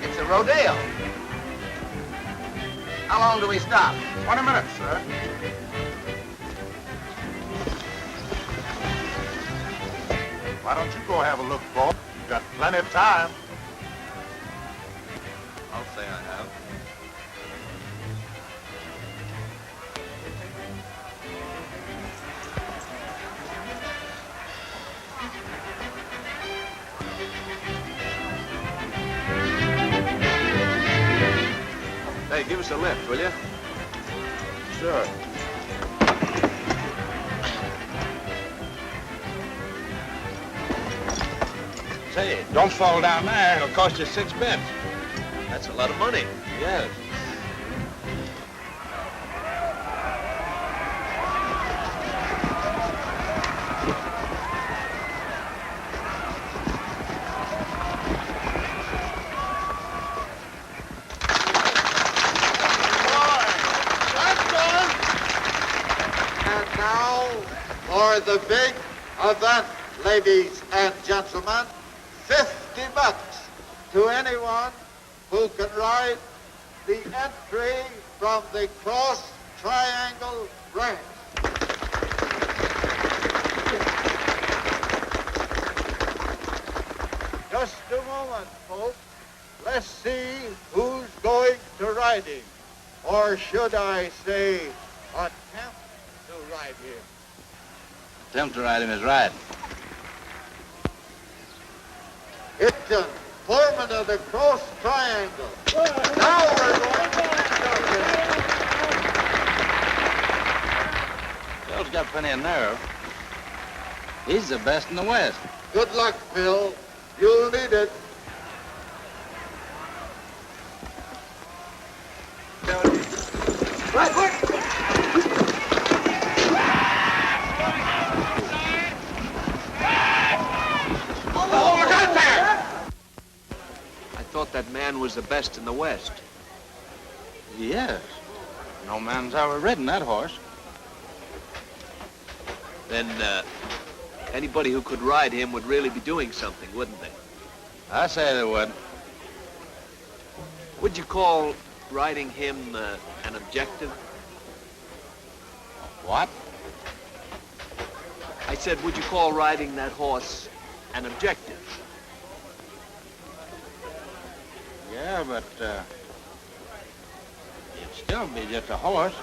It's a rodeo. How long do we stop? 20 minutes, sir. Why don't you go have a look, boy? You've got plenty of time. I'll say I have. Hey, give us a lift, will you? Sure. Say, don't fall down there. It'll cost you 6 bits. That's a lot of money. Yes. For the big event, ladies and gentlemen, $50 to anyone who can ride the entry from the Cross Triangle Ranch. Just a moment, folks. Let's see who's going to ride him. Or should I say, attempt to ride him. Attempt to ride him is right. Hitton, foreman of the Cross Triangle. Now we're going to Phil's got plenty of nerve. He's the best in the West. Good luck, Phil. You'll need it. Right, quick! I thought that man was the best in the West. Yes. No man's ever ridden that horse. Then, anybody who could ride him would really be doing something, wouldn't they? I say they would. Would you call riding him an objective? What? I said, would you call riding that horse an objective? Yeah, but, it'd still be just a horse.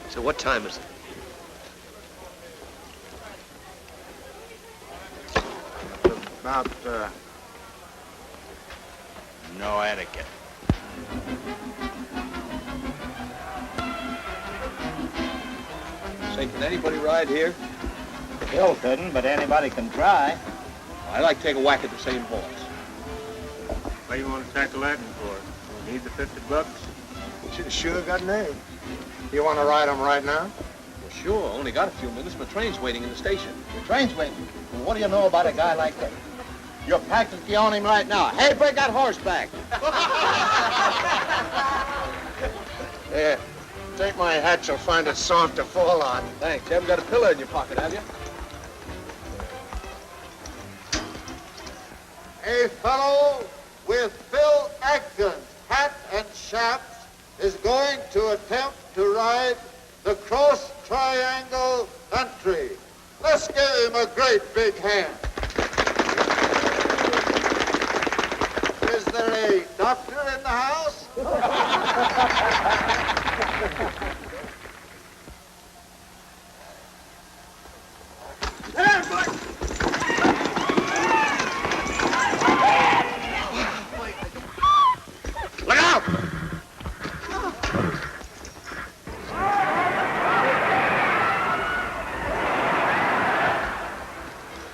So what time is it? About, no etiquette. Say, can anybody ride here? Bill couldn't, but anybody can try. I'd like to take a whack at the same horse. What do you want to tackle that for? You need the $50? Should have sure got named. You want to ride him right now? Well, sure. Only got a few minutes. My train's waiting in the station. The train's waiting. Well, what do you know about a guy like that? You're practically on him right now. Hey, bring that horse back. Yeah. Take my hat, you'll find it soft to fall on. Thanks. You haven't got a pillow in your pocket, have you? A fellow with Phil Atkins' hat and chaps is going to attempt to ride the Cross Triangle entry. Let's give him a great big hand. Is there a doctor in the house? Look out!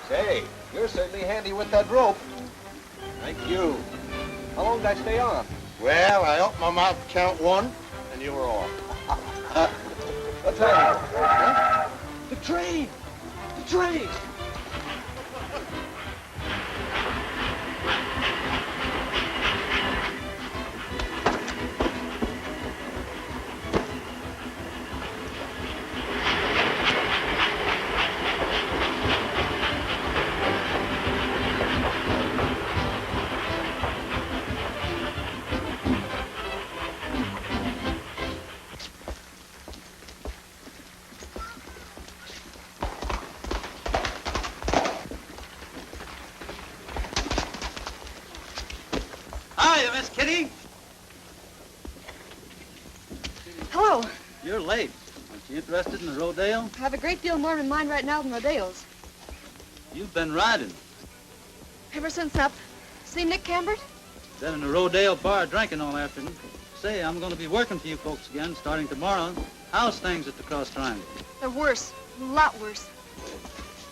Say, you're certainly handy with that rope. Thank you. How long did I stay on? Well, I opened my mouth to count 1, and you were off. What's that? Huh? The train! The train! Miss Kitty. Hello. You're late. Aren't you interested in the rodeo? I have a great deal more in mind right now than rodeos. You've been riding. Ever since up. See Nick Cambert? Been in a rodeo bar drinking all afternoon. Say, I'm going to be working for you folks again starting tomorrow. How's things at the Cross Triangle? They're worse. A lot worse.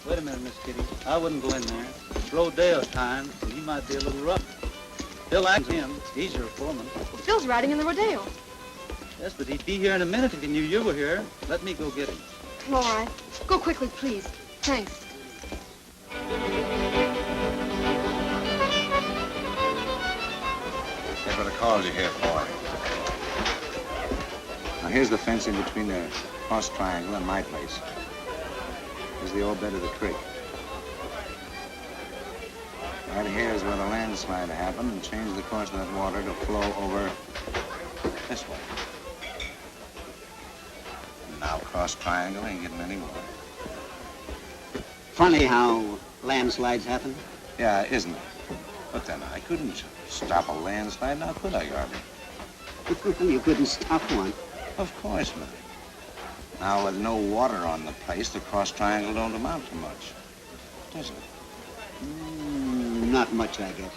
Wait a minute, Miss Kitty. I wouldn't go in there. It's rodeo time, and he might be a little rough. Bill acts him. He's your foreman. Well, Phil's riding in the rodeo. Yes, but he'd be here in a minute if he knew you were here. Let me go get him. All right. Go quickly, please. Thanks. That's what I called you here for. Now, here's the fence in between the Cross Triangle and my place. Here's the old bed of the creek. Right here is where the landslide happened and changed the course of that water to flow over this way. And now Cross Triangle ain't getting any water. Funny how landslides happen. Yeah, isn't it? But then I couldn't stop a landslide, now could I, Garvey? You couldn't stop one. Of course not. Now, with no water on the place, the Cross Triangle don't amount to much, does it? Not much, I guess.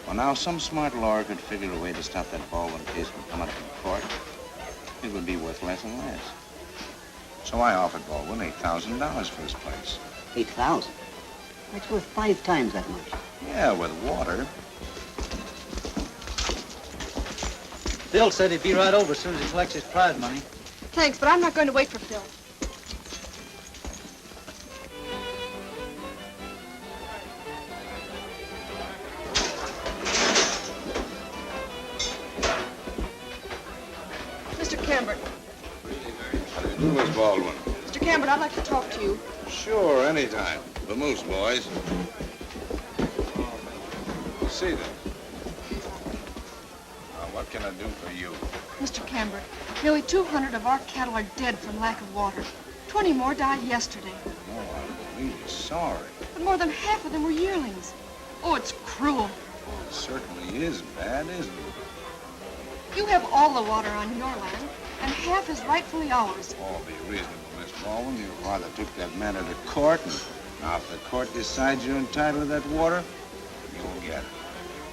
Well, now, some smart lawyer could figure a way to stop that Baldwin case from coming up in court. It would be worth less and less. So I offered Baldwin $8,000 for his place. 8,000? That's worth 5 times that much. Yeah, with water. Phil said he'd be right over as soon as he collects his prize money. Thanks, but I'm not going to wait for Phil. Mr. Cambert. Who was Baldwin? Mr. Cambert, I'd like to talk to you. Sure, anytime. The moose, boys. See them. Now, what can I do for you? Mr. Cambert, nearly 200 of our cattle are dead from lack of water. 20 more died yesterday. Oh, I'm really sorry. But more than half of them were yearlings. Oh, it's cruel. It certainly is bad, isn't it? You have all the water on your land, and half is rightfully ours. Oh, be reasonable, Miss Baldwin. Your father took that matter to court, and now if the court decides you're entitled to that water, you'll get it.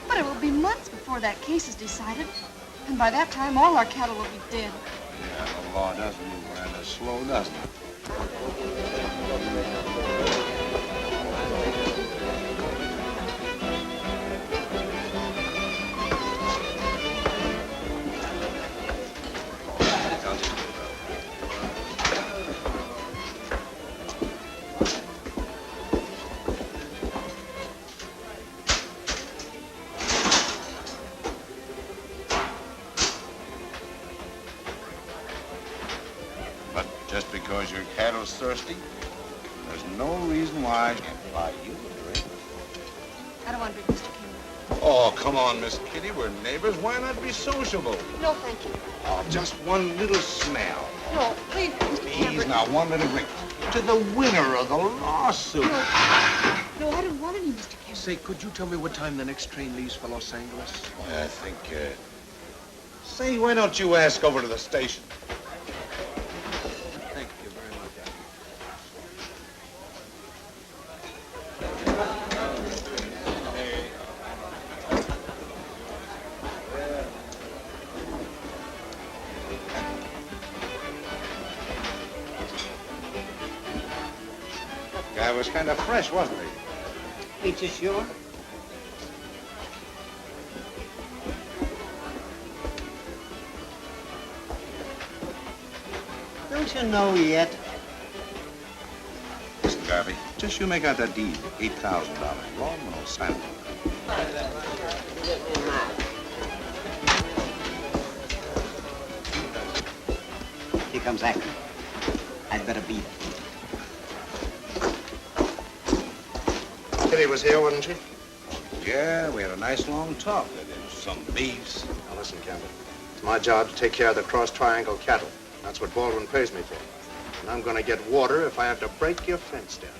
But it will be months before that case is decided. And by that time, all our cattle will be dead. Yeah, the law doesn't move around as slow, doesn't it? Just because your cattle's thirsty, there's no reason why I can't buy you a drink. I don't want to drink, Mr. Cambert. Oh, come on, Miss Kitty. We're neighbors. Why not be sociable? No, thank you. Oh, just one little smell. No, please, Mr. Please, Cambert. now, one little drink. To the winner of the lawsuit. No, I don't want any, Mr. Cambert. Say, could you tell me what time the next train leaves for Los Angeles? I think, say, why don't you ask over to the station? Thank you very much. Guy was kind of fresh, wasn't he? Ain't you sure? Don't you know yet? Listen, Garvey, just you make out that deed. $8,000. Baldwin will sign it. Here comes Agnes. I'd better beat it. Kitty was here, wasn't she? Yeah, we had a nice long talk. There's some beefs. Now listen, Campbell. It's my job to take care of the Cross Triangle cattle. That's what Baldwin pays me for. And I'm going to get water if I have to break your fence down.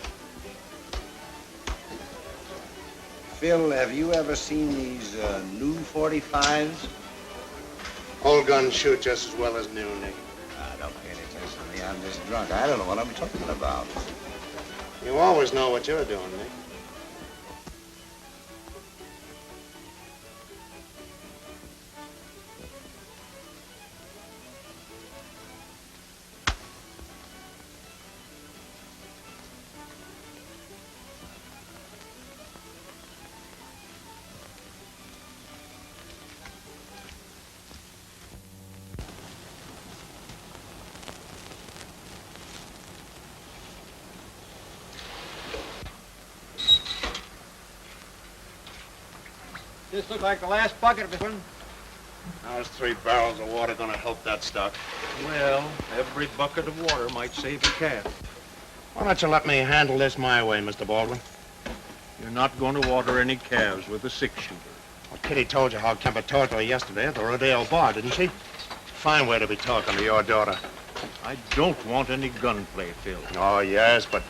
Phil, have you ever seen these new 45s? Old guns shoot just as well as new, Nick. Don't pay any attention to me. I'm just drunk. I don't know what I'm talking about. You always know what you're doing, Nick. This looks like the last bucket of this one. How's 3 barrels of water gonna help that stock? Well, every bucket of water might save a calf. Why don't you let me handle this my way, Mr. Baldwin? You're not going to water any calves with a 6-shooter. Well, Kitty told you how Kemper talked to her yesterday at the rodeo bar, didn't she? Fine way to be talking to your daughter. I don't want any gunplay, Phil. Oh, yes, but...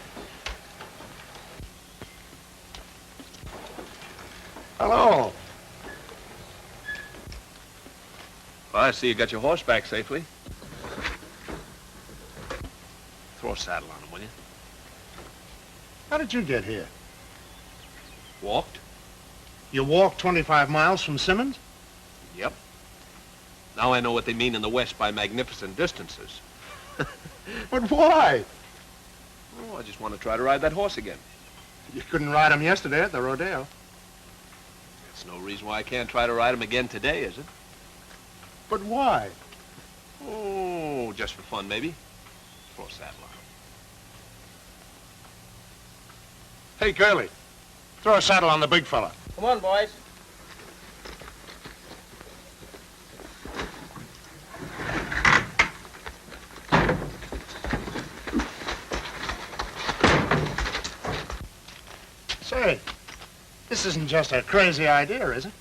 Hello. Well, I see you got your horse back safely. Throw a saddle on him, will you? How did you get here? Walked? You walked 25 miles from Simmons? Yep. Now I know what they mean in the West by magnificent distances. But why? Oh, I just want to try to ride that horse again. You couldn't ride him yesterday at the rodeo. That's no reason why I can't try to ride him again today, is it? But why? Oh, just for fun, maybe. Throw a saddle on him. Hey, Curly, throw a saddle on the big fella. Come on, boys. Say, this isn't just a crazy idea, is it?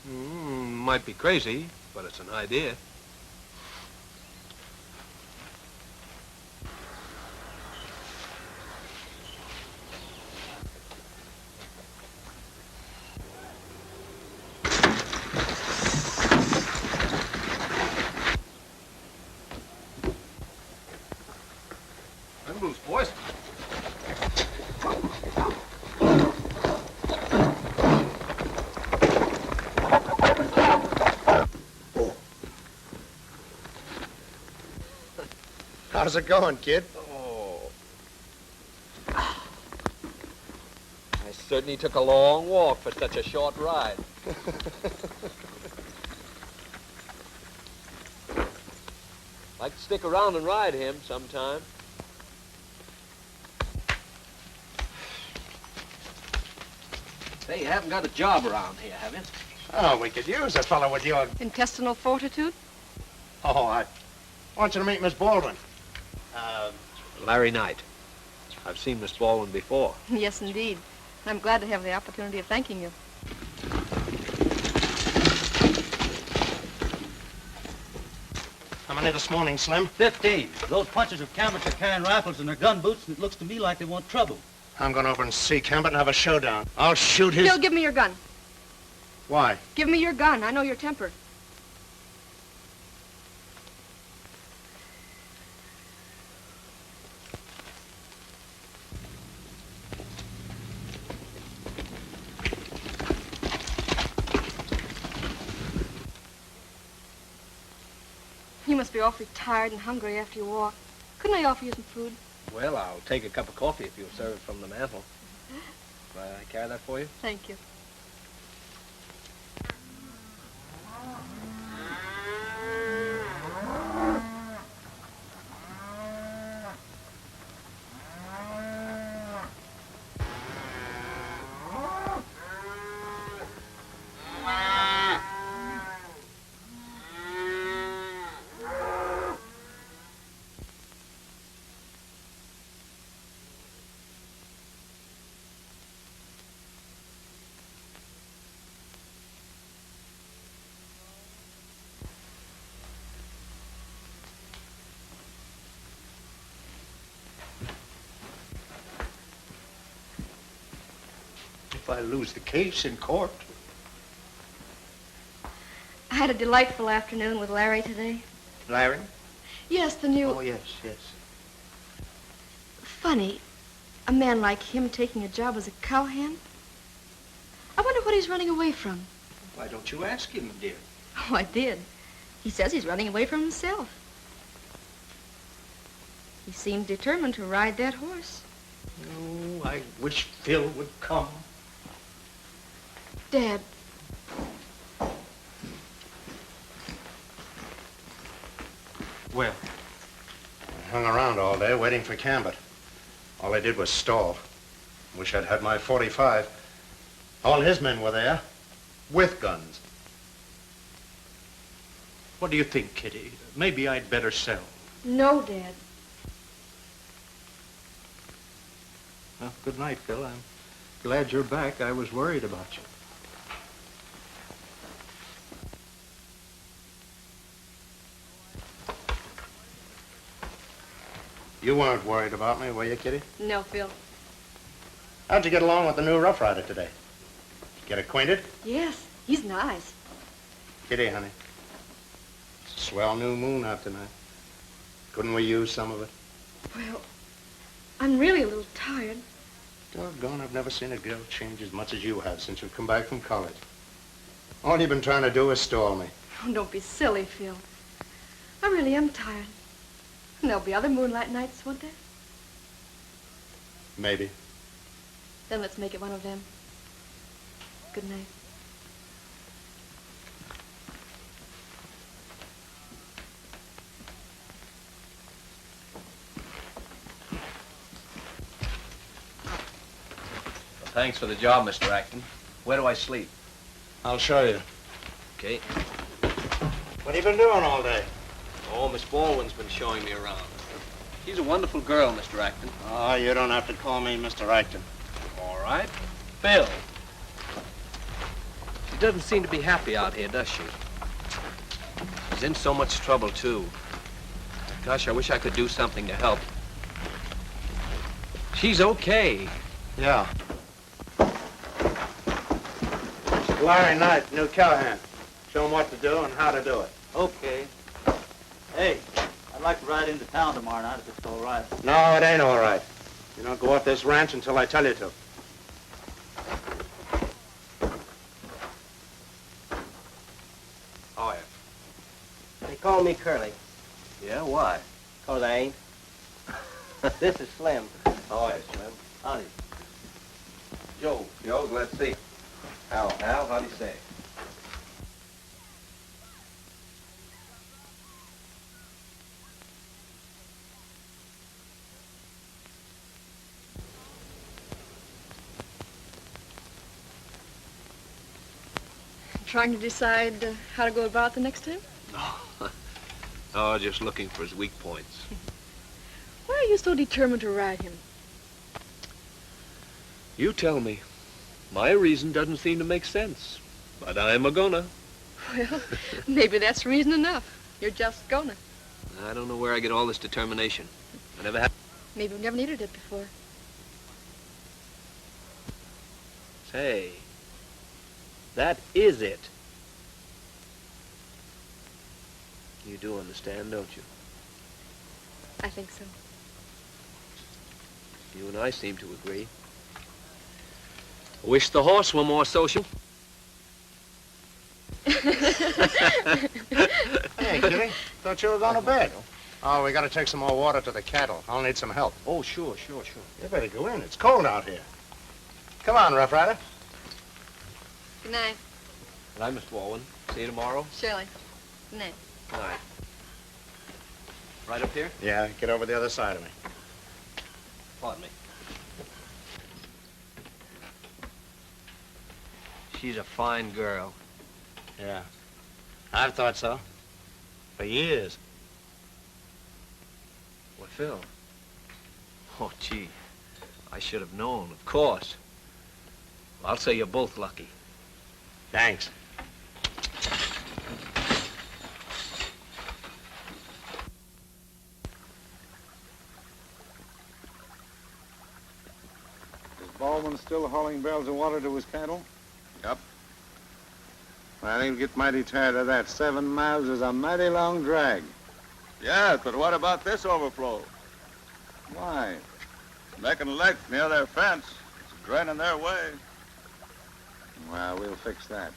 Might be crazy, but it's an idea. Them loose, boys. How's it going, kid? Oh. I certainly took a long walk for such a short ride. Like to stick around and ride him sometime. Say, you haven't got a job around here, have you? Oh, we could use a fellow with your... Intestinal fortitude? Oh, I want you to meet Miss Baldwin. Larry Knight. I've seen Miss Baldwin before. Yes, indeed. I'm glad to have the opportunity of thanking you. How many this morning, Slim? 15. Those punchers of Cabots are carrying rifles in their gun boots, and it looks to me like they want trouble. I'm going over and see Cambot and have a showdown. I'll shoot his... Phil, give me your gun. Why? Give me your gun. I know your temper. You must be awfully tired and hungry after you walk. Couldn't I offer you some food? Well, I'll take a cup of coffee if you'll serve it from the mantel. May I carry that for you? Thank you. if I lose the case in court. I had a delightful afternoon with Larry today. Larry? Yes, the new... Oh, yes. Funny, a man like him taking a job as a cowhand. I wonder what he's running away from. Why don't you ask him, dear? Oh, I did. He says he's running away from himself. He seemed determined to ride that horse. Oh, I wish Phil would come. Dad. Well? I hung around all day waiting for Cambert. All I did was stall. Wish I'd had my .45. All his men were there, with guns. What do you think, Kitty? Maybe I'd better sell. No, Dad. Well, good night, Phil. I'm glad you're back. I was worried about you. You weren't worried about me, were you, Kitty? No, Phil. How'd you get along with the new Rough Rider today? Get acquainted? Yes, he's nice. Kitty, honey. It's a swell new moon out tonight. Couldn't we use some of it? Well, I'm really a little tired. Doggone, I've never seen a girl change as much as you have since you've come back from college. All you've been trying to do is stall me. Oh, don't be silly, Phil. I really am tired. And there'll be other moonlight nights, won't there? Maybe. Then let's make it one of them. Good night. Thanks for the job, Mr. Acton. Where do I sleep? I'll show you. Okay. What have you been doing all day? Oh, Miss Baldwin's been showing me around. She's a wonderful girl, Mr. Acton. Oh, you don't have to call me Mr. Acton. All right. Phil. She doesn't seem to be happy out here, does she? She's in so much trouble, too. Gosh, I wish I could do something to help. She's okay. Yeah. Larry Knight, new cowhand. Show him what to do and how to do it. Okay. Hey, I'd like to ride into town tomorrow night if it's all right. No, it ain't all right. You don't go off this ranch until I tell you to. Oh, yeah. They call me Curly, Yeah, why? 'cause I ain't. This is Slim. Oh, yeah, Slim. Howdy. Joe, let's see. Al, how do you say? Trying to decide how to go about the next time? Oh, just looking for his weak points. Why are you so determined to ride him? You tell me. My reason doesn't seem to make sense, but I'm a-gonna. Well, maybe that's reason enough. You're just gonna. I don't know where I get all this determination. I never have. Maybe we've never needed it before. Say, that is it. You do understand, don't you? I think so. You and I seem to agree. I wish the horse were more social. Hey, Kitty, thought you were going to bed. Oh, we got to take some more water to the cattle. I'll need some help. Oh, sure. You better go in. It's cold out here. Come on, Rough Rider. Good night. Good night, Miss Baldwin. See you tomorrow. Shirley. Good night. Good night. Right up here? Yeah, get over the other side of me. Pardon me. She's a fine girl. Yeah, I've thought so. For years. Well, Phil. Oh, gee. I should have known, of course. Well, I'll say you're both lucky. Thanks. Does Baldwin still hauling barrels of water to his cattle? Yep. Well, he'll get mighty tired of that. 7 miles is a mighty long drag. Yes, but what about this overflow? Why? Making a lake near their fence. It's draining their way. Well, we'll fix that.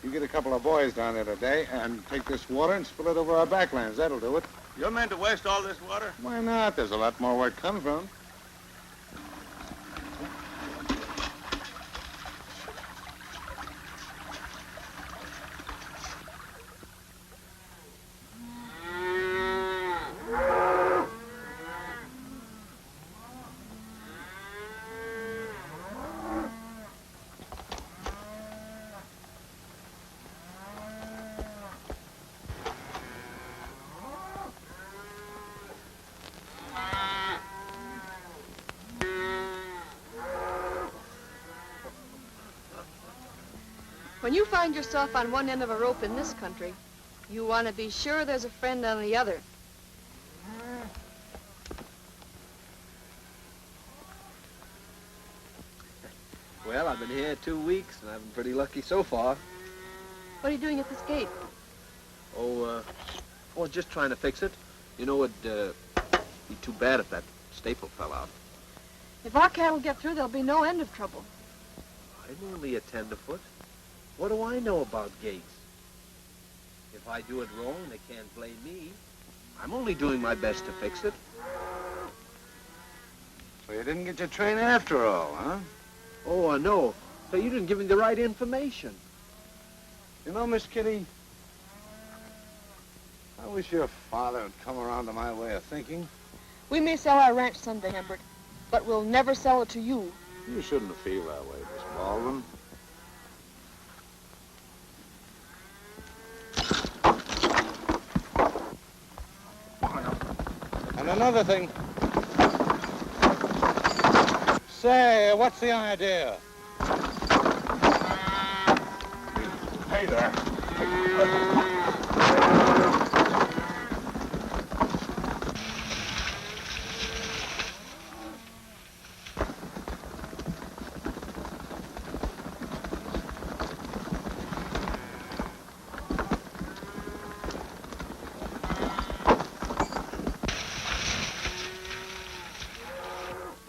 You get a couple of boys down there today and take this water and spill it over our backlands. That'll do it. You mean to waste all this water? Why not? There's a lot more where it comes from. When you find yourself on one end of a rope in this country, you want to be sure there's a friend on the other. Well, I've been here 2 weeks, and I've been pretty lucky so far. What are you doing at this gate? Oh, I was just trying to fix it. You know, it'd be too bad if that staple fell out. If our cattle get through, there'll be no end of trouble. I'm only a tenderfoot. What do I know about gates? If I do it wrong, they can't blame me. I'm only doing my best to fix it. So you didn't get your train after all, huh? Oh, no. So you didn't give me the right information. You know, Miss Kitty, I wish your father had come around to my way of thinking. We may sell our ranch someday, Humbert, but we'll never sell it to you. You shouldn't feel that way, Miss Baldwin. And another thing. Say, what's the idea? Hey there.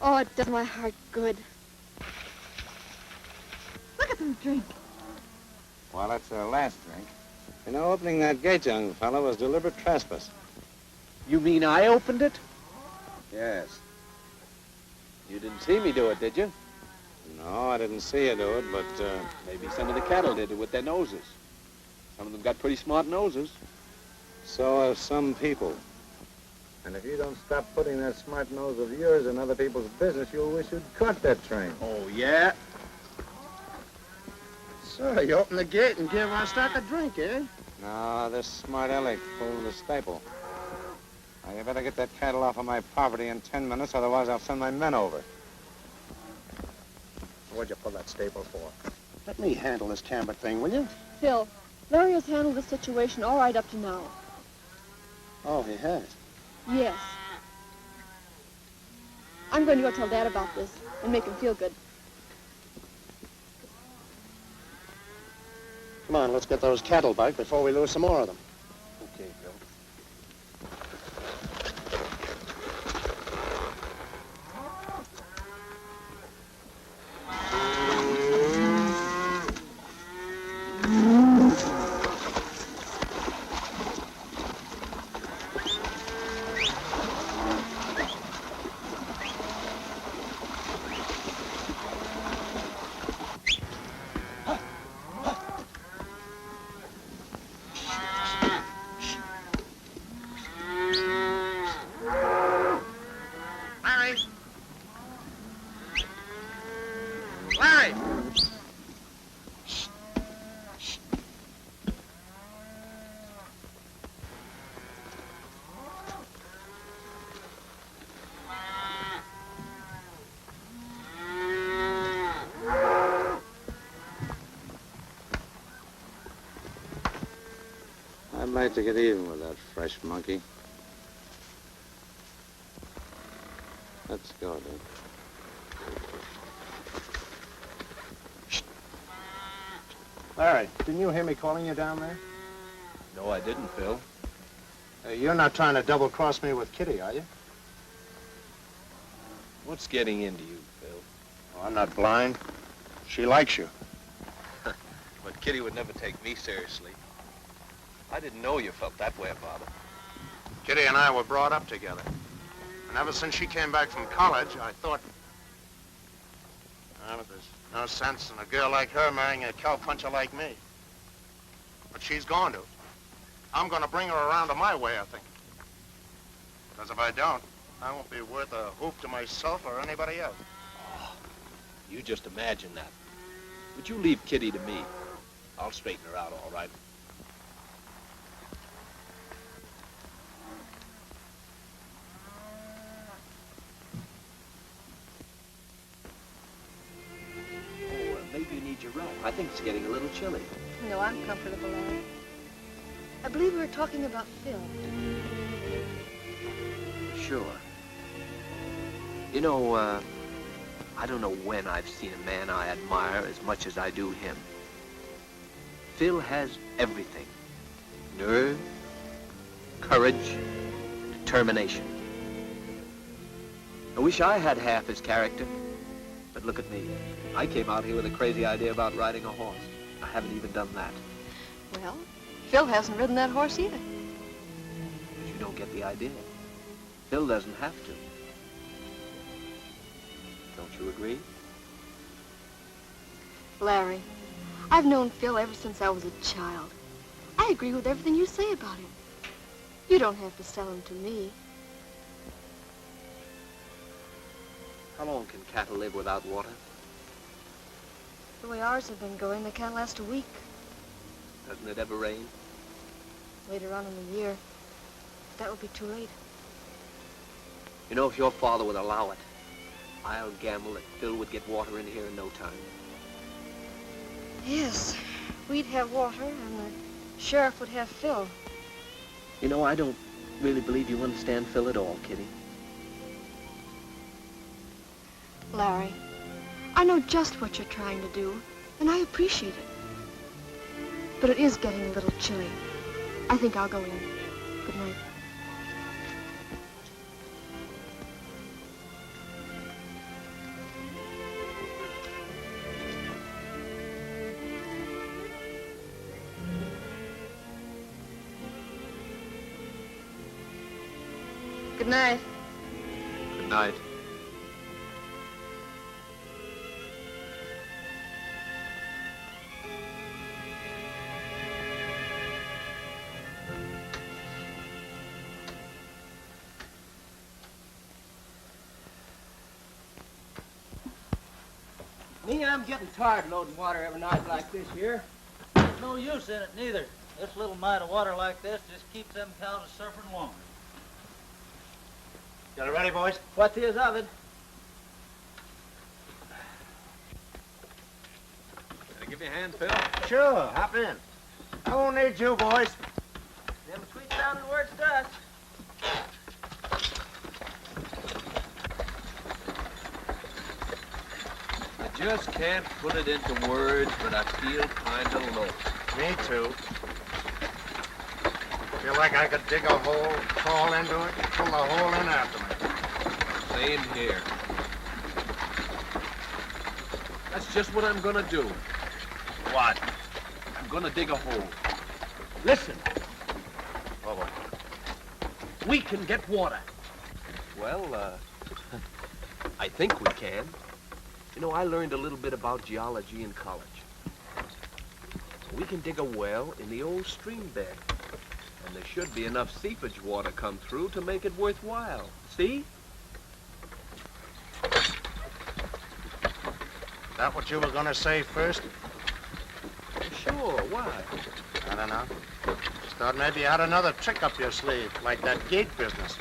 Oh, it does my heart good. Look at them drink. Well, that's their last drink. You know, opening that gate, young fellow, was deliberate trespass. You mean I opened it? Yes. You didn't see me do it, did you? No, I didn't see you do it, but, Maybe some of the cattle did it with their noses. Some of them got pretty smart noses. so have some people. And if you don't stop putting that smart nose of yours in other people's business, you'll wish you'd caught that train. Oh, yeah? So you open the gate and give our stock a drink, eh? No, this smart aleck pulled the staple. Now, you better get that cattle off of my property in 10 minutes, otherwise I'll send my men over. What'd you pull that staple for? Let me handle this Cambert thing, will you? Phil, Larry has handled the situation all right up to now. Oh, he has? Yes. I'm going to go tell Dad about this and make him feel good. Come on, let's get those cattle back before we lose some more of them. Okay, Bill. I'd like to get even with that fresh monkey. Let's go, Dick. Larry, didn't you hear me calling you down there? No, I didn't, Phil. You're not trying to double-cross me with Kitty, are you? What's getting into you, Phil? Oh, I'm not blind. She likes you. But Kitty would never take me seriously. I didn't know you felt that way about her. Kitty and I were brought up together. And ever since she came back from college, I thought... Well, there's no sense in a girl like her marrying a cowpuncher like me. But she's going to. I'm going to bring her around to my way of thinking. Because if I don't, I won't be worth a hoop to myself or anybody else. Oh, you just imagine that. Would you leave Kitty to me? I'll straighten her out, all right. Maybe you need your robe. I think it's getting a little chilly. No, I'm comfortable, Larry. I believe we were talking about Phil. Sure. You know, I don't know when I've seen a man I admire as much as I do him. Phil has everything. Nerve, courage, determination. I wish I had half his character. But look at me. I came out here with a crazy idea about riding a horse. I haven't even done that. Well, Phil hasn't ridden that horse either. But you don't get the idea. Phil doesn't have to. Don't you agree? Larry, I've known Phil ever since I was a child. I agree with everything you say about him. You don't have to sell him to me. How long can cattle live without water? The way ours have been going, they can't last a week. Doesn't it ever rain? Later on in the year. That would be too late. You know, if your father would allow it, I'll gamble that Phil would get water in here in no time. Yes, we'd have water, and the sheriff would have Phil. You know, I don't really believe you understand Phil at all, Kitty. Larry, I know just what you're trying to do, and I appreciate it. But it is getting a little chilly. I think I'll go in. Good night. Good night. Good night. Me, I'm getting tired loading water every night like this here. There's no use in it, neither. This little mite of water like this just keeps them cows a surfing longer. Got it ready, boys? What is of it? Can I give you a hand, Phil? Sure, hop in. I won't need you, boys. Them sweet sounding words to us. I just can't put it into words, but I feel kind of low. Me too. Feel like I could dig a hole, crawl into it, and pull the hole in after me. Same here. That's just what I'm gonna do. What? I'm gonna dig a hole. Listen, Oh, boy. we can get water. Well, I think we can. You know, I learned a little bit about geology in college. We can dig a well in the old stream bed. And there should be enough seepage water come through to make it worthwhile. See? That what you were gonna say first? Sure, why? I don't know. Just thought maybe you had another trick up your sleeve, like that gate business.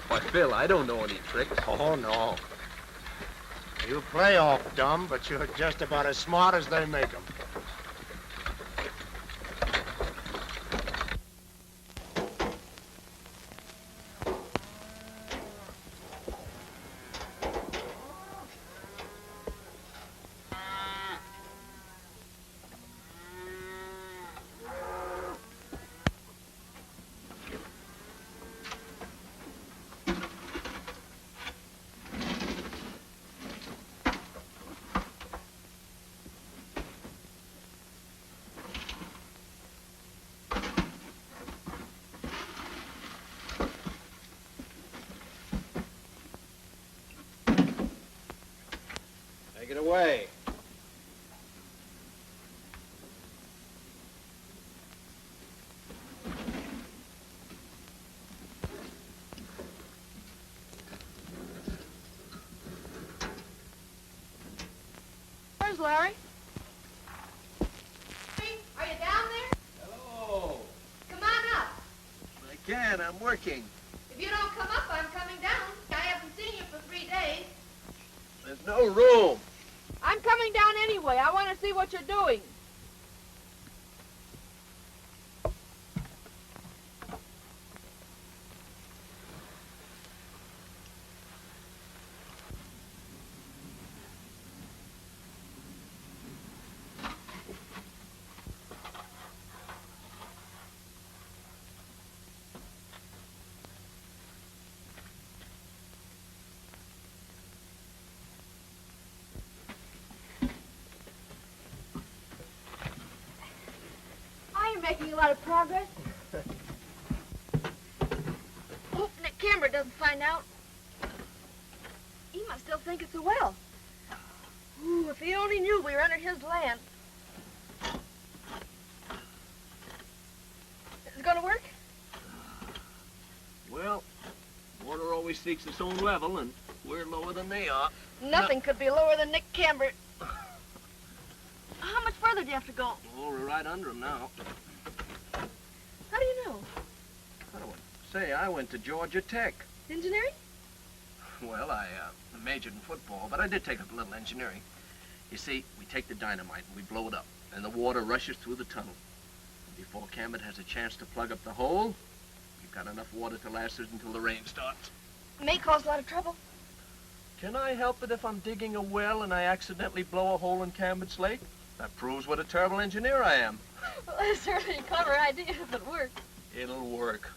Why, Phil, I don't know any tricks. Oh, no. You play off dumb, but you're just about as smart as they make 'em. it away. Where's Larry? Are you down there? Hello. Come on up. I can. I'm working. If you don't come up, I'm coming down. I haven't seen you for 3 days. There's no room. I'm coming down anyway. I want to see what you're doing. Making a lot of progress. Hope Nick Camber doesn't find out. He must still think it's a well. Ooh, if he only knew we were under his land. Is it gonna work? Well, water always seeks its own level, and we're lower than they are. Nothing could be lower than Nick Camber. How much further do you have to go? Oh, we're right under him now. How do you know? Say, I went to Georgia Tech. Engineering? Well, I majored in football, but I did take a little engineering. You see, we take the dynamite and we blow it up, and the water rushes through the tunnel. And before Cambert has a chance to plug up the hole, we've got enough water to last us until the rain starts. May cause a lot of trouble. Can I help it if I'm digging a well and I accidentally blow a hole in Cambert's lake? That proves what a terrible engineer I am. Well, that's certainly a clever idea if it works. It'll work.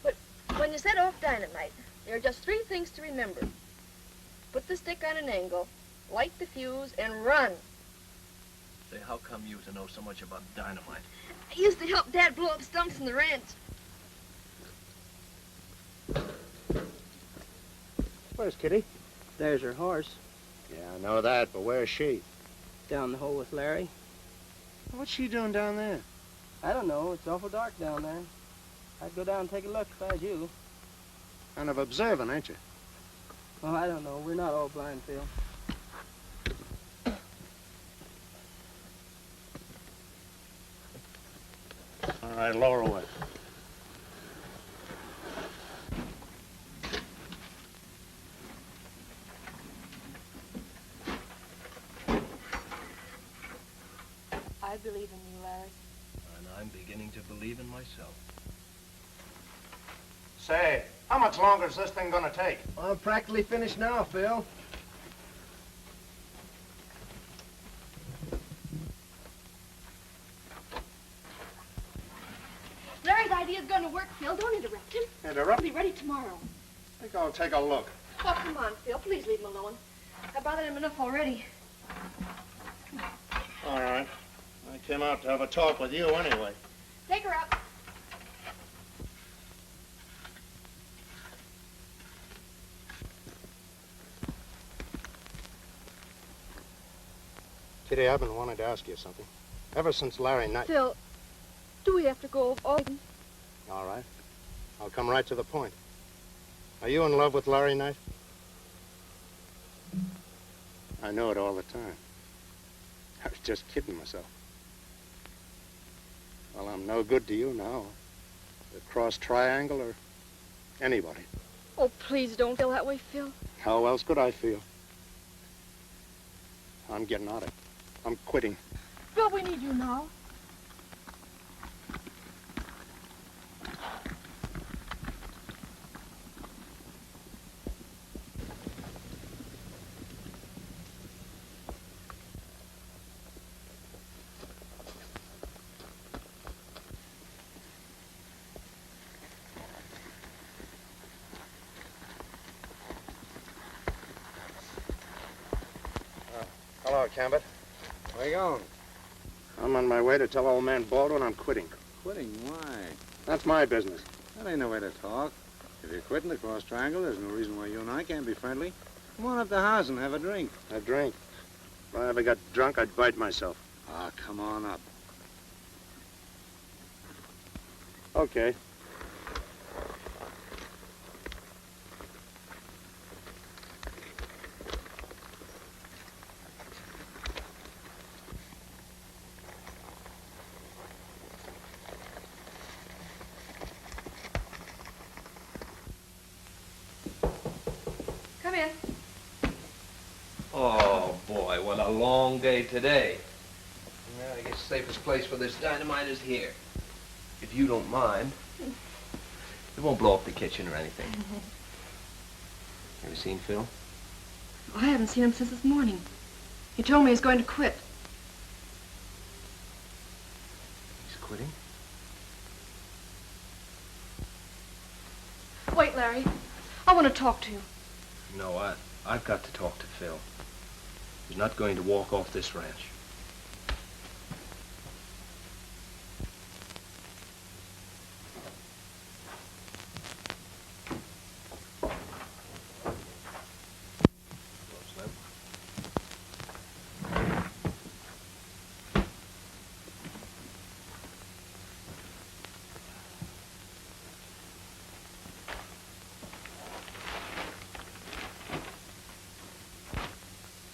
But when you set off dynamite, there are just 3 things to remember. Put the stick on an angle, light the fuse, and run. Say, how come you to know so much about dynamite? I used to help Dad blow up stumps in the ranch. Where's Kitty? There's her horse. Yeah, I know that, but where's she? Down the hole with Larry. What's she doing down there? I don't know. It's awful dark down there. I'd go down and take a look if I was you. Kind of observant, ain't you? Oh, I don't know. We're not all blind, Phil. All right, lower away. I believe in you, Larry. And I'm beginning to believe in myself. Say, how much longer is this thing gonna take? I'm practically finished now, Phil. Larry's idea is going to work, Phil. Don't interrupt him. Interrupt? He'll be ready tomorrow. I think I'll take a look. Oh, come on, Phil. Please leave him alone. I bothered him enough already. All right. I came out to have a talk with you anyway. Take her up. Kitty, I've been wanting to ask you something. Ever since Larry Knight... Phil, do we have to go all... All right. I'll come right to the point. Are you in love with Larry Knight? I know it all the time. I was just kidding myself. Well, I'm no good to you now. The cross triangle or anybody. Oh, please don't feel that way, Phil. How else could I feel? I'm getting out of it. I'm quitting. Phil, we need you now. Hello, Cambert. Where you going? I'm on my way to tell old man Baldwin I'm quitting. Quitting? Why? That's my business. That ain't no way to talk. If you're quitting the cross triangle, there's no reason why you and I can't be friendly. Come on up to the house and have a drink. A drink? If I ever got drunk, I'd bite myself. Ah, come on up. Okay. Come in. Oh, boy, what a long day today. Well, I guess the safest place for this dynamite is here. If you don't mind. It won't blow up the kitchen or anything. Ever seen Phil? I haven't seen him since this morning. He told me he's going to quit. He's quitting? Wait, Larry. I want to talk to you. No, I've got to talk to Phil. He's not going to walk off this ranch.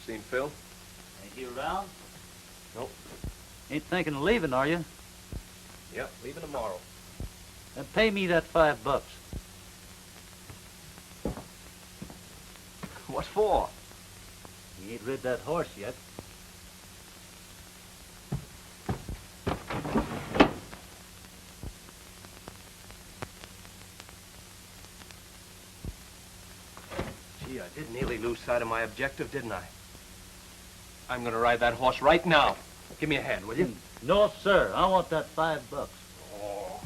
Seen Phil? Ain't he around? Nope. Ain't thinking of leaving, are you? Yep, leaving tomorrow. Then pay me that $5. What for? He ain't rid that horse yet. Gee, I did nearly lose sight of my objective, didn't I? I'm going to ride that horse right now. Give me a hand, will you? No, sir. I want that $5. Oh.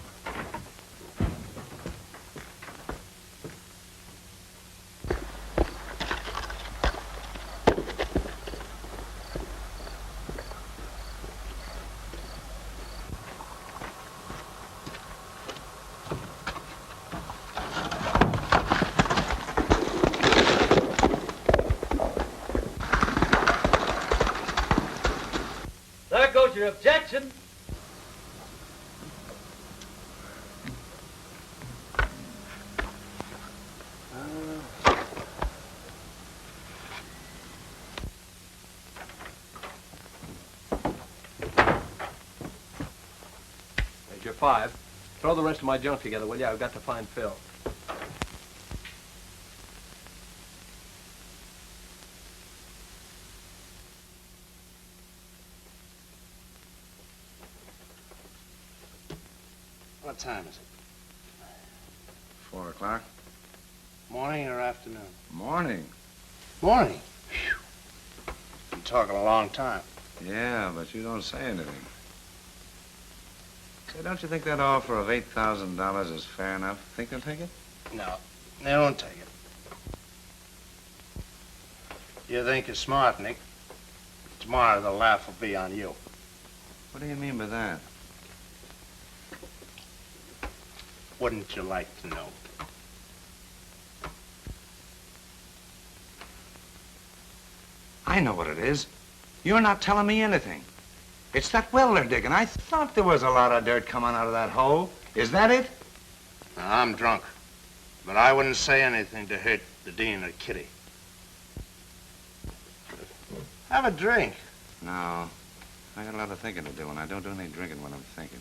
There goes your objection. There's your 5. Throw the rest of my junk together, will you? I've got to find Phil. What time is it? 4 o'clock. Morning or afternoon? Morning. Morning? Phew. Been talking a long time. Yeah, but you don't say anything. Say, don't you think that offer of $8,000 is fair enough? Think they'll take it? No, they won't take it. You think you're smart, Nick. Tomorrow the laugh will be on you. What do you mean by that? Wouldn't you like to know? I know what it is. You're not telling me anything. It's that well they're digging. I thought there was a lot of dirt coming out of that hole. Is that it? Now, I'm drunk, but I wouldn't say anything to hurt the Dean or Kitty. Have a drink. No. I got a lot of thinking to do, and I don't do any drinking when I'm thinking.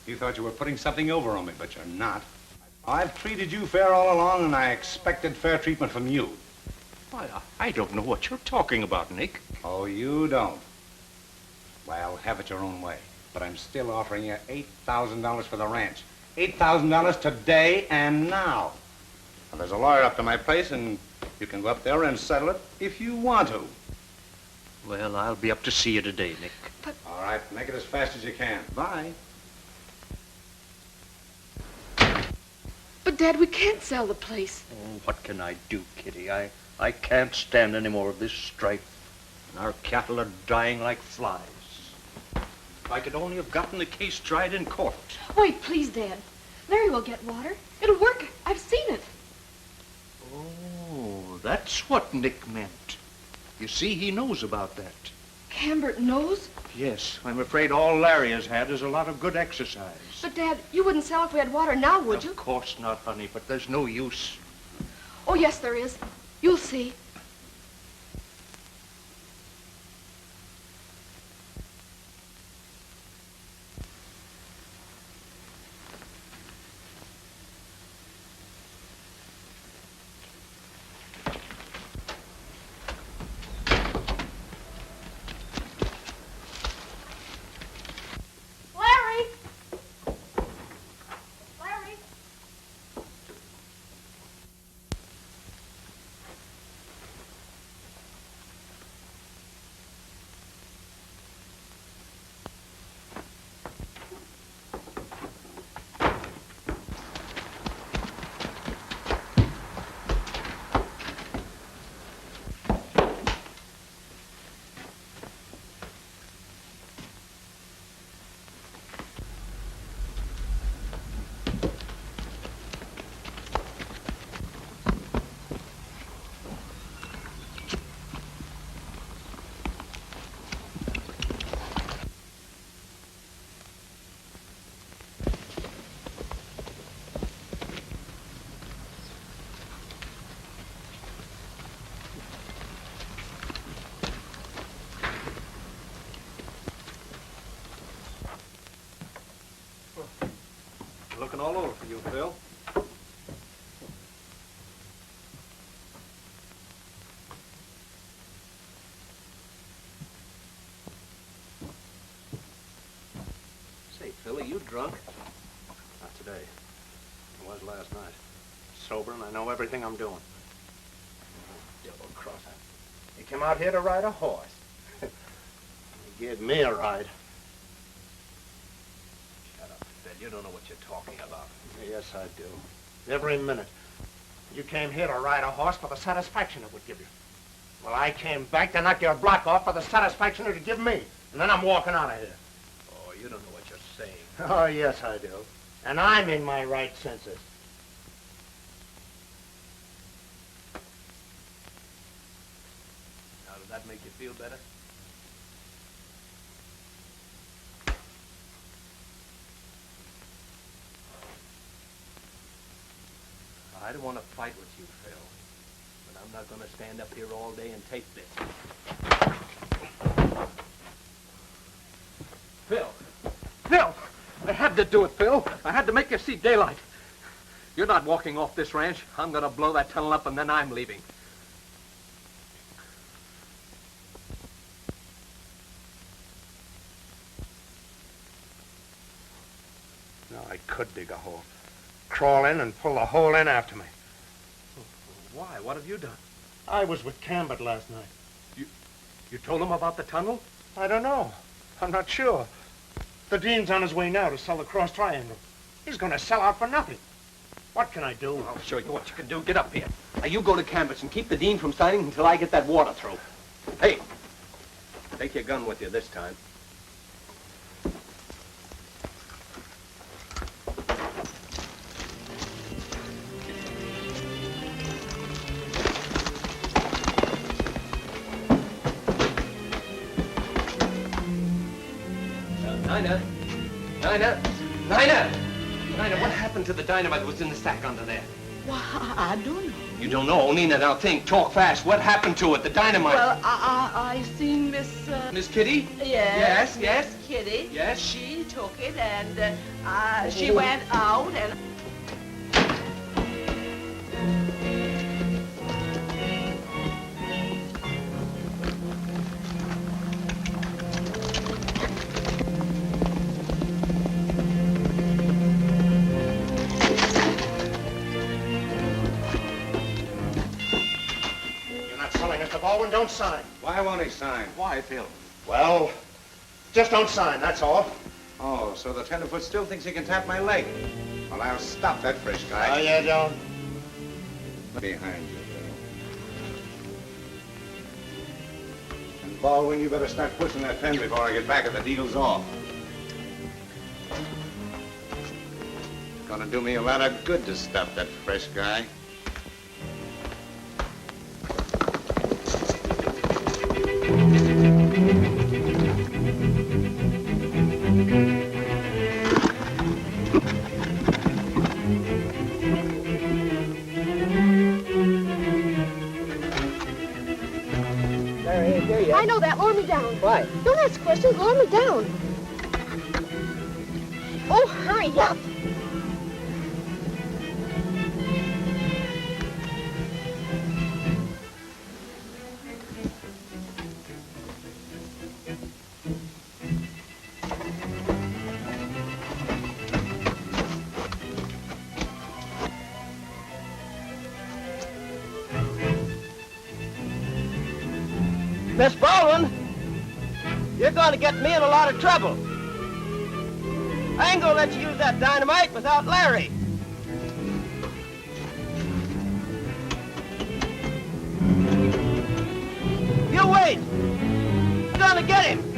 You thought you were putting something over on me, but you're not. I've treated you fair all along, and I expected fair treatment from you. Why, I don't know what you're talking about, Nick. Oh, you don't? Well, have it your own way. But I'm still offering you $8,000 for the ranch. $8,000 today and now. Now, there's a lawyer up to my place, and you can go up there and settle it if you want to. Well, I'll be up to see you today, Nick. All right, make it as fast as you can. Bye. But, Dad, we can't sell the place. Oh, what can I do, Kitty? I I can't stand any more of this strife. And our cattle are dying like flies. If I could only have gotten the case tried in court. Wait, please, Dad. Larry will get water. It'll work. I've seen it. Oh, that's what Nick meant. You see, he knows about that. Cambert knows? Yes, I'm afraid all Larry has had is a lot of good exercise. But, Dad, you wouldn't sell if we had water now, would you? Of course not, honey, but there's no use. Oh, yes, there is. You'll see. Looking all over for you, Phil. Say, Phil, are you drunk? Not today. I was last night. Sober, and I know everything I'm doing. Double crosser. You came out here to ride a horse. You gave me a ride. Shut up, Phil. You don't know what you're talking about. Yes, I do. Every minute. You came here to ride a horse for the satisfaction it would give you. Well, I came back to knock your block off for the satisfaction it would give me. And then I'm walking out of here. Oh, you don't know what you're saying. Oh, yes, I do. And I'm in my right senses. Now, does that make you feel better? I don't want to fight with you, Phil. But I'm not going to stand up here all day and take this. Phil! Phil! I had to do it, Phil. I had to make you see daylight. You're not walking off this ranch. I'm going to blow that tunnel up, and then I'm leaving. No, I could dig a hole. Crawl in and pull the hole in after me. Why? What have you done? I was with Cambert last night. You told him about the tunnel? I don't know. I'm not sure. The Dean's on his way now to sell the cross triangle. He's going to sell out for nothing. What can I do? I'll show you what you can do. Get up here. Now, you go to Cambert's and keep the Dean from signing until I get that water through. Hey, take your gun with you this time. Nina, what happened to the dynamite that was in the sack under there? Why, I don't know. You don't know? Nina, now think. Talk fast. What happened to it, the dynamite? Well, I seen Miss... Miss Kitty? Yes. Yes? Miss Kitty. Yes? She took it and she went out and... Baldwin, don't sign. Why won't he sign? Why, Phil? Well, just don't sign, that's all. Oh, so the tenderfoot still thinks he can tap my leg. Well, I'll stop that fresh guy. Oh, you don't? Behind you, Baldwin, you better start pushing that pen before I get back and the deal's off. It's gonna do me a lot of good to stop that fresh guy. I know that. Lower me down. Why? Don't ask questions. Lower me down. Oh, hurry up. Miss Baldwin, you're going to get me in a lot of trouble. I ain't going to let you use that dynamite without Larry. You wait. You're going to get him.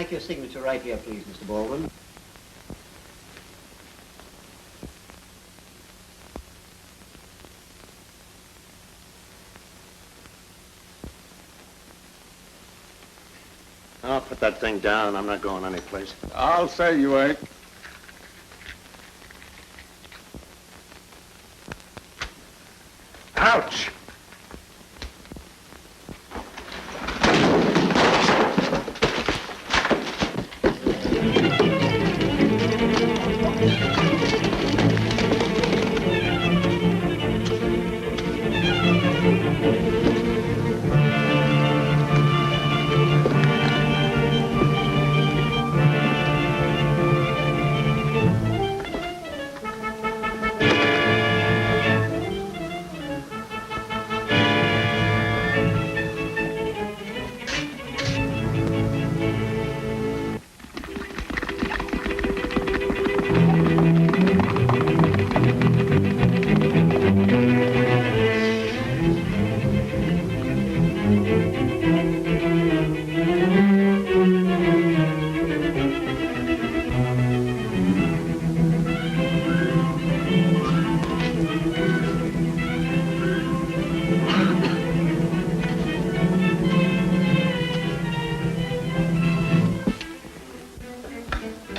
Your signature right here, please, Mr. Baldwin. I'll put that thing down. I'm not going anyplace. I'll say you ain't. Ouch!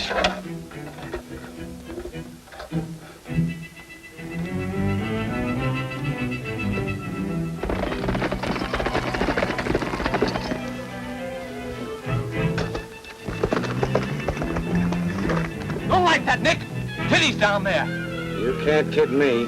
Don't like that, Nick. Kitty's down there. You can't kid me.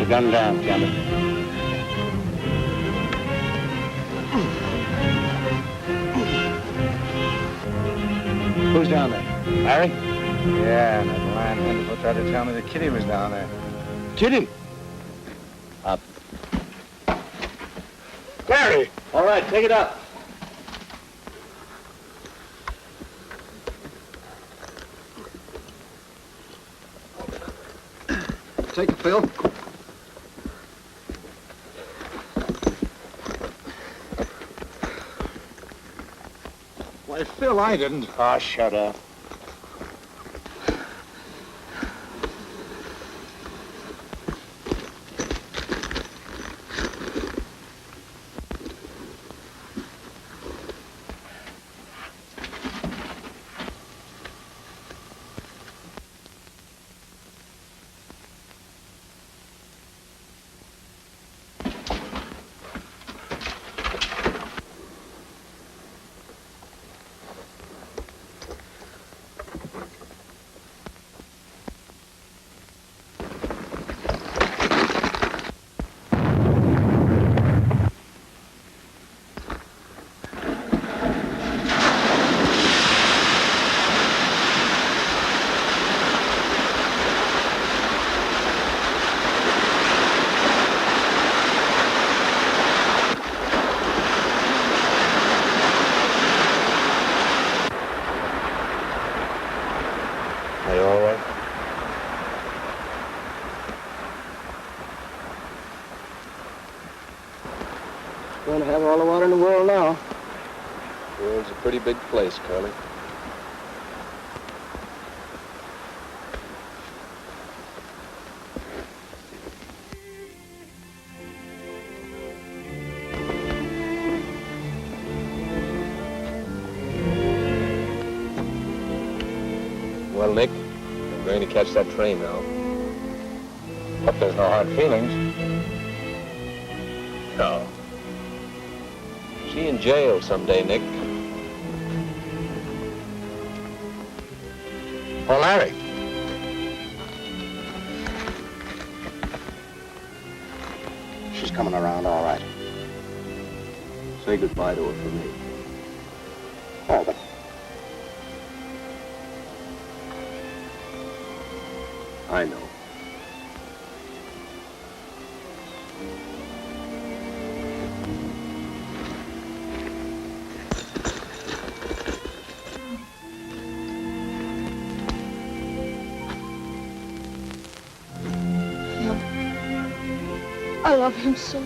Gun down, Campbell. Who's down there? Larry? Yeah, and that blind wonderful tried to tell me that Kitty was down there. Kitty? Up. Larry! All right, take it up. Take it, Phil. Why, Phil, I didn't. Oh, shut up. Going to have all the water in the world now. The world's a pretty big place, Curly. Well, Nick, I'm going to catch that train now. Hope there's no hard feelings. No. She in jail someday, Nick. Oh, Larry. She's coming around all right. Say goodbye to her for me. Oh, but I know. I love him so.